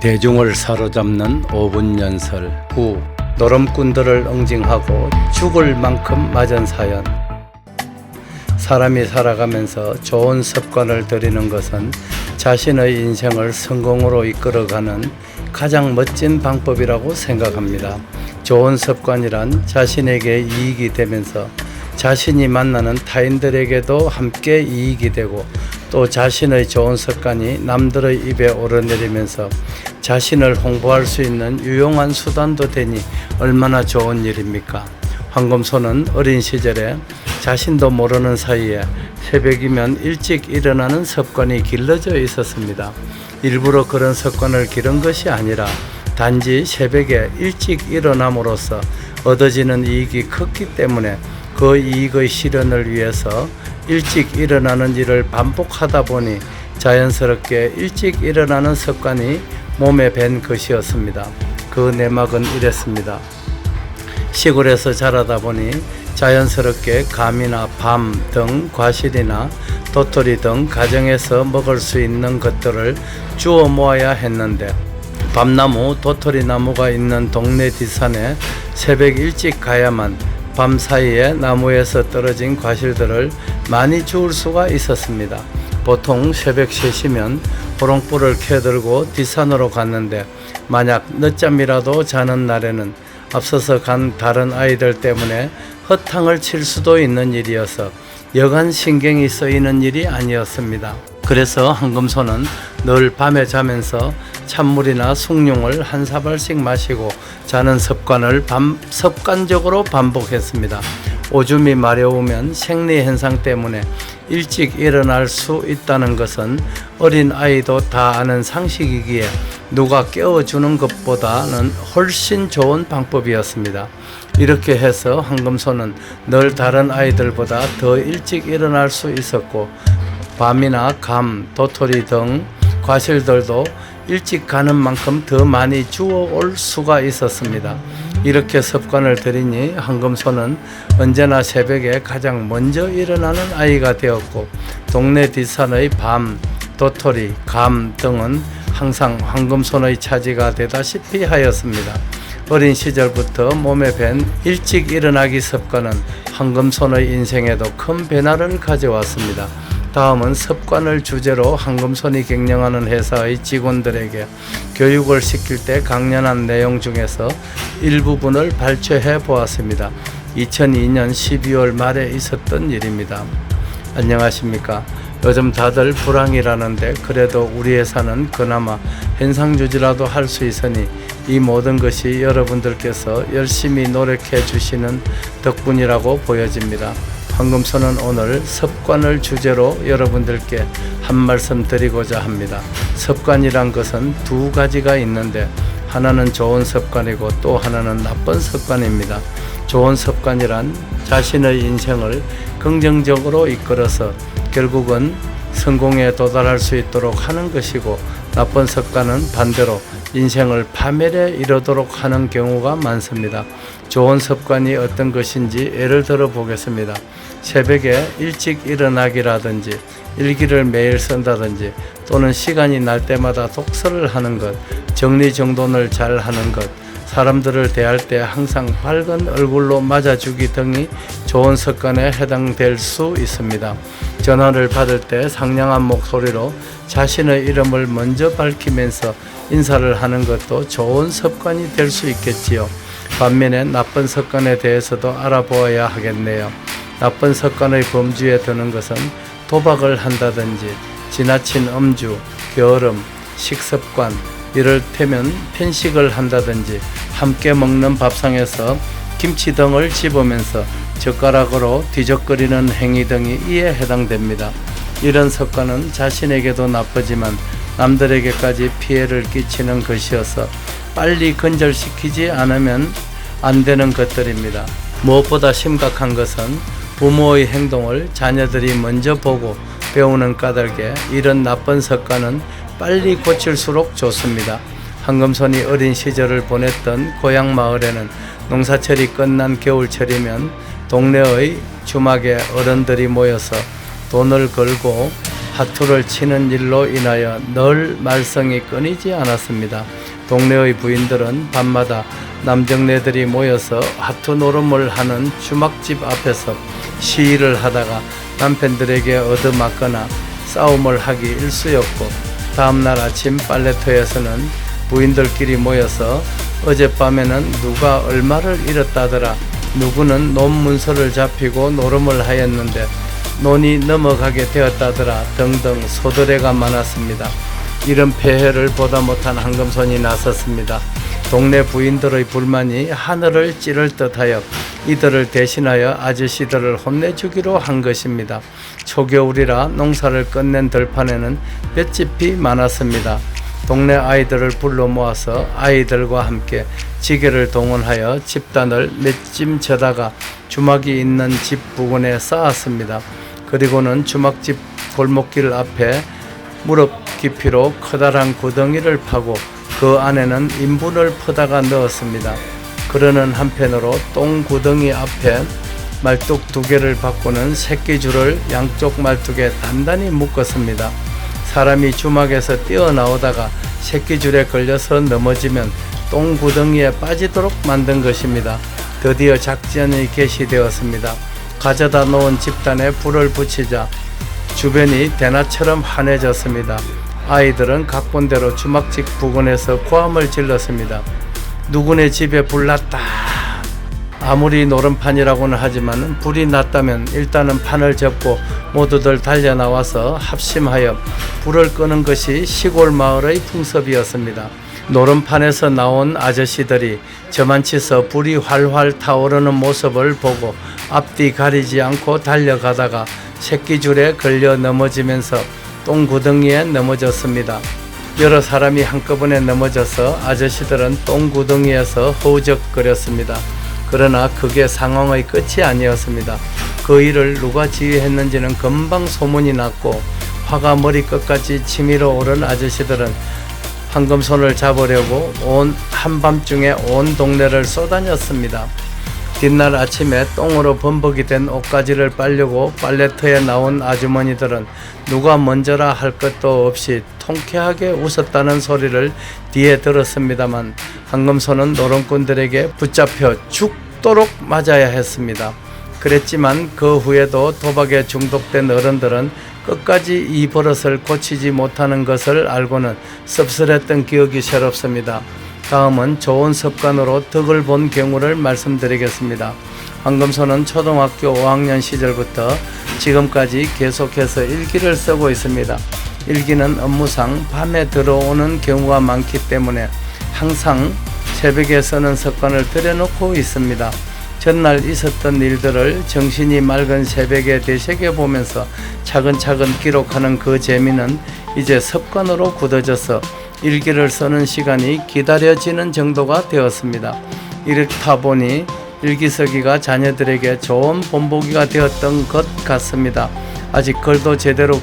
대중을 사로잡는 5분 연설 후 노름꾼들을 응징하고 죽을 만큼 맞은 사연. 사람이 살아가면서 좋은 습관을 들이는 것은 자신의 인생을 성공으로 이끌어가는 가장 멋진 방법이라고 생각합니다. 좋은 습관이란 자신에게 이익이 되면서 자신이 만나는 타인들에게도 함께 이익이 되고, 또 자신의 좋은 습관이 남들의 입에 오르내리면서 자신을 홍보할 수 있는 유용한 수단도 되니 얼마나 좋은 일입니까? 황금소는 어린 시절에 자신도 모르는 사이에 새벽이면 일찍 일어나는 습관이 길러져 있었습니다. 일부러 그런 습관을 기른 것이 아니라 단지 새벽에 일찍 일어남으로써 얻어지는 이익이 컸기 때문에 그 이익의 실현을 위해서 일찍 일어나는 일을 반복하다 보니 자연스럽게 일찍 일어나는 습관이 몸에 밴 것이었습니다. 그 내막은 이랬습니다. 시골에서 자라다 보니 자연스럽게 감이나 밤 등 과실이나 도토리 등 가정에서 먹을 수 있는 것들을 주워 모아야 했는데, 밤나무, 도토리 나무가 있는 동네 뒷산에 새벽 일찍 가야만 밤 사이에 나무에서 떨어진 과실들을 많이 주울 수가 있었습니다. 보통 새벽 3시면 호롱불을 켜들고 뒷산으로 갔는데, 만약 늦잠이라도 자는 날에는 앞서서 간 다른 아이들 때문에 허탕을 칠 수도 있는 일이어서 여간 신경이 쓰이는 일이 아니었습니다. 그래서 황금소는 늘 밤에 자면서 찬물이나 숭늉을 한 사발씩 마시고 자는 습관을 습관적으로 반복했습니다. 오줌이 마려우면 생리현상 때문에 일찍 일어날 수 있다는 것은 어린 아이도 다 아는 상식이기에 누가 깨워주는 것보다는 훨씬 좋은 방법이었습니다. 이렇게 해서 황금소는 늘 다른 아이들보다 더 일찍 일어날 수 있었고, 밤이나 감, 도토리 등 과실들도 일찍 가는 만큼 더 많이 주워올 수가 있었습니다. 이렇게 습관을 들이니 황금소는 언제나 새벽에 가장 먼저 일어나는 아이가 되었고, 동네 뒷산의 밤, 도토리, 감 등은 항상 황금소의 차지가 되다시피 하였습니다. 어린 시절부터 몸에 밴 일찍 일어나기 습관은 황금소의 인생에도 큰 변화를 가져왔습니다. 다음은 습관을 주제로 황금손이 경영하는 회사의 직원들에게 교육을 시킬 때 강연한 내용 중에서 일부분을 발췌해 보았습니다. 2002년 12월 말에 있었던 일입니다. 안녕하십니까? 요즘 다들 불황이라는데 그래도 우리 회사는 그나마 현상유지라도 할 수 있으니 이 모든 것이 여러분들께서 열심히 노력해 주시는 덕분이라고 보여집니다. 황금소는 오늘 습관을 주제로 여러분들께 한 말씀 드리고자 합니다. 습관이란 것은 두 가지가 있는데, 하나는 좋은 습관이고 또 하나는 나쁜 습관입니다. 좋은 습관이란 자신의 인생을 긍정적으로 이끌어서 결국은 성공에 도달할 수 있도록 하는 것이고, 나쁜 습관은 반대로 인생을 파멸에 이르도록 하는 경우가 많습니다. 좋은 습관이 어떤 것인지 예를 들어 보겠습니다. 새벽에 일찍 일어나기라든지, 일기를 매일 쓴다든지, 또는 시간이 날 때마다 독서를 하는 것, 정리정돈을 잘 하는 것, 사람들을 대할 때 항상 밝은 얼굴로 맞아주기 등이 좋은 습관에 해당될 수 있습니다. 전화를 받을 때 상냥한 목소리로 자신의 이름을 먼저 밝히면서 인사를 하는 것도 좋은 습관이 될 수 있겠지요. 반면에 나쁜 습관에 대해서도 알아보아야 하겠네요. 나쁜 습관의 범주에 드는 것은 도박을 한다든지, 지나친 음주, 게으름, 식습관, 이를테면 편식을 한다든지, 함께 먹는 밥상에서 김치 등을 집으면서 젓가락으로 뒤적거리는 행위 등이 이에 해당됩니다. 이런 습관은 자신에게도 나쁘지만 남들에게까지 피해를 끼치는 것이어서 빨리 근절시키지 않으면 안 되는 것들입니다. 무엇보다 심각한 것은 부모의 행동을 자녀들이 먼저 보고 배우는 까닭에 이런 나쁜 습관은 빨리 고칠수록 좋습니다. 황금손이 어린 시절을 보냈던 고향 마을에는 농사철이 끝난 겨울철이면 동네의 주막에 어른들이 모여서 돈을 걸고 하투를 치는 일로 인하여 늘 말썽이 끊이지 않았습니다. 동네의 부인들은 밤마다 남정네들이 모여서 하트 노름을 하는 주막집 앞에서 시위를 하다가 남편들에게 얻어맞거나 싸움을 하기 일쑤였고, 다음날 아침 빨래터에서는 부인들끼리 모여서 어젯밤에는 누가 얼마를 잃었다더라, 누구는 논문서를 잡히고 노름을 하였는데 논이 넘어가게 되었다더라 등등 소드레가 많았습니다. 이런 폐해를 보다 못한 한금손이 나섰습니다. 동네 부인들의 불만이 하늘을 찌를 듯하여 이들을 대신하여 아저씨들을 혼내주기로 한 것입니다. 초겨울이라 농사를 끝낸 들판에는 볏짚이 많았습니다. 동네 아이들을 불러 모아서 아이들과 함께 지게를 동원하여 집단을 몇 찜 쳐다가 주막이 있는 집 부근에 쌓았습니다. 그리고는 주막집 골목길 앞에 무릎 깊이로 커다란 구덩이를 파고 그 안에는 인분을 퍼다가 넣었습니다. 그러는 한편으로 똥구덩이 앞에 말뚝 2개를 바꾸는 새끼줄을 양쪽 말뚝에 단단히 묶었습니다. 사람이 주막에서 뛰어나오다가 새끼줄에 걸려서 넘어지면 똥구덩이에 빠지도록 만든 것입니다. 드디어 작전이 개시되었습니다. 가져다 놓은 집단에 불을 붙이자 주변이 대낮처럼 환해졌습니다. 아이들은 각본대로 주막집 부근에서 고함을 질렀습니다. 누구네 집에 불 났다. 아무리 노름판이라고는 하지만 불이 났다면 일단은 판을 접고 모두들 달려나와서 합심하여 불을 끄는 것이 시골 마을의 풍습이었습니다. 노름판에서 나온 아저씨들이 저만치서 불이 활활 타오르는 모습을 보고 앞뒤 가리지 않고 달려가다가 새끼줄에 걸려 넘어지면서 똥구덩이에 넘어졌습니다. 여러 사람이 한꺼번에 넘어져서 아저씨들은 똥구덩이에서 허우적거렸습니다. 그러나 그게 상황의 끝이 아니었습니다. 그 일을 누가 지휘했는지는 금방 소문이 났고, 화가 머리끝까지 치밀어 오른 아저씨들은 한금손을 잡으려고 한밤중에 온 동네를 쏘다녔습니다. 뒷날 아침에 똥으로 범벅이 된 옷가지를 빨려고 빨래터에 나온 아주머니들은 누가 먼저라 할 것도 없이 통쾌하게 웃었다는 소리를 뒤에 들었습니다만, 한금손은 노름꾼들에게 붙잡혀 죽도록 맞아야 했습니다. 그랬지만 그 후에도 도박에 중독된 어른들은 끝까지 이 버릇을 고치지 못하는 것을 알고는 씁쓸했던 기억이 새롭습니다. 다음은 좋은 습관으로 덕을 본 경우를 말씀드리겠습니다. 한금손은 초등학교 5학년 시절부터 지금까지 계속해서 일기를 쓰고 있습니다. 일기는 업무상 밤에 들어오는 경우가 많기 때문에 항상 새벽에 쓰는 습관을 들여놓고 있습니다. 전날 있었던 일들을 정신이 맑은 새벽에 되새겨보면서 차근차근 기록하는 그 재미는 이제 습관으로 굳어져서 일기를 쓰는 시간이 기다려지는 정도가 되었습니다. 이렇다 보니 일기쓰기가 자녀들에게 좋은 본보기가 되었던 것 같습니다. 아직 글도 제대로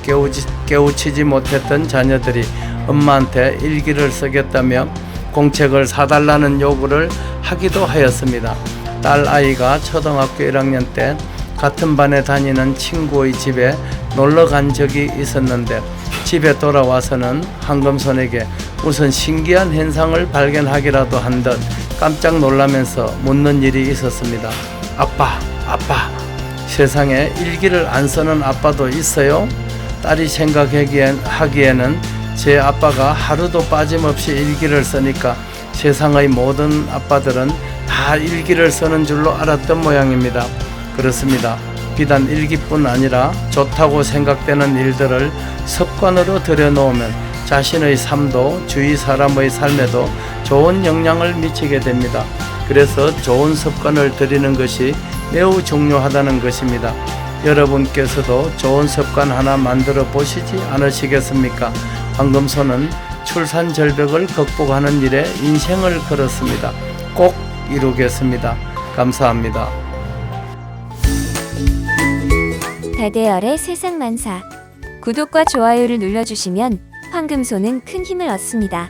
깨우치지 못했던 자녀들이 엄마한테 일기를 쓰겠다며 공책을 사달라는 요구를 하기도 하였습니다. 딸 아이가 초등학교 1학년 때 같은 반에 다니는 친구의 집에 놀러 간 적이 있었는데, 집에 돌아와서는 한금손에게 우선 신기한 현상을 발견하기라도 한 듯 깜짝 놀라면서 묻는 일이 있었습니다. 아빠, 세상에 일기를 안 쓰는 아빠도 있어요? 딸이 생각하기에는 제 아빠가 하루도 빠짐없이 일기를 쓰니까 세상의 모든 아빠들은 다 일기를 쓰는 줄로 알았던 모양입니다. 그렇습니다. 비단 일기뿐 아니라 좋다고 생각되는 일들을 습관으로 들여놓으면 자신의 삶도 주위 사람의 삶에도 좋은 영향을 미치게 됩니다. 그래서 좋은 습관을 들이는 것이 매우 중요하다는 것입니다. 여러분께서도 좋은 습관 하나 만들어 보시지 않으시겠습니까? 한금손은 출산 절벽을 극복하는 일에 인생을 걸었습니다. 꼭 이루겠습니다. 감사합니다. 다대열의 세상만사. 구독과 좋아요를 눌러주시면 황금손은 큰 힘을 얻습니다.